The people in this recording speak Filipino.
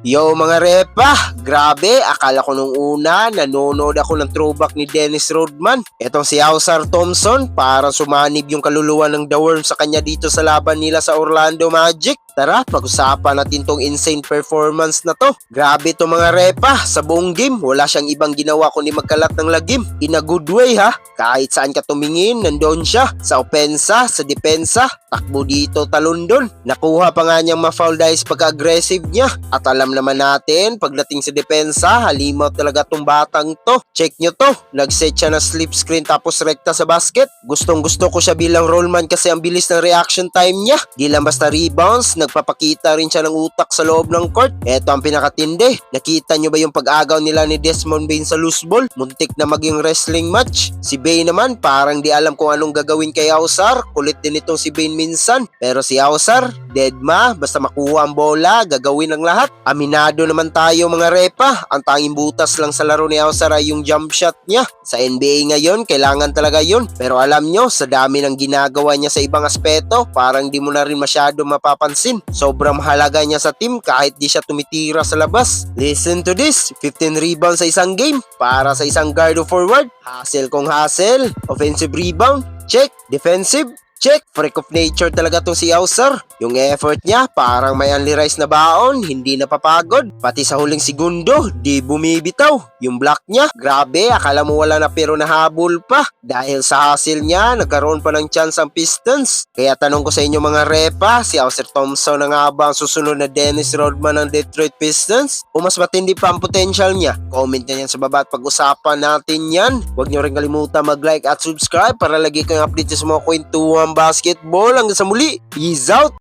Yo mga repa, grabe, akala ko nung una nanonood ako ng throwback ni Dennis Rodman. Etong si Ausar Thompson, para sumanib yung kaluluwa ng The Worm sa kanya dito sa laban nila sa Orlando Magic. Tara, pag-usapan natin tong insane performance na to. Grabe to mga repa, sa buong game, wala siyang ibang ginawa kundi magkalat ng lagim. In a good way ha, kahit saan ka tumingin, nandoon siya. Sa opensa, sa depensa, takbo dito, talon doon. Nakuha pa nga niyang ma-foul dahil sa pagka-aggressive niya. At alam naman natin, pagdating sa depensa, halimaw talaga tong batang to. Check nyo to, nag-set siya ng slip screen tapos rekta sa basket. Gustong gusto ko siya bilang rollman kasi ang bilis ng reaction time niya. Di lang basta rebounds, nagpapakita rin siya ng utak sa loob ng court. Eto ang pinakatindi. Nakita nyo ba yung pag-agaw nila ni Desmond Bane sa loose ball? Muntik na maging wrestling match. Si Bane naman parang di alam kung anong gagawin kay Ausar. Kulit din itong si Bane minsan. Pero si Ausar, deadma, basta makuha ang bola, gagawin ang lahat. Aminado naman tayo mga repa. Ang tanging butas lang sa laro ni Ausar ay yung jump shot niya. Sa NBA ngayon, kailangan talaga yun. Pero alam nyo, sa dami ng ginagawa niya sa ibang aspeto, parang di mo na rin masyado mapapansin. Sobrang mahalaga niya sa team kahit di siya tumitira sa labas. Listen to this, 15 rebounds sa isang game para sa isang guard o forward. Hustle kung hustle, offensive rebound, check, defensive, check. Freak of nature talaga tong si Ausar. Yung effort niya parang may only rice na baon, hindi napapagod. Pati sa huling segundo, di bumibitaw. Yung block niya, grabe, akala mo wala na pero nahabol pa. Dahil sa hustle niya, nagkaroon pa ng chance ang Pistons. Kaya tanong ko sa inyo mga repa, si Ausar Thompson na nga ba ang susunod na Dennis Rodman ng Detroit Pistons? O mas matindi pa ang potential niya? Comment na yan sa baba at pag-usapan natin yan. Huwag niyo rin kalimutan mag-like at subscribe para lagi kayong update sa mga kwentuhan basketball. Hanggang sa muli, peace out!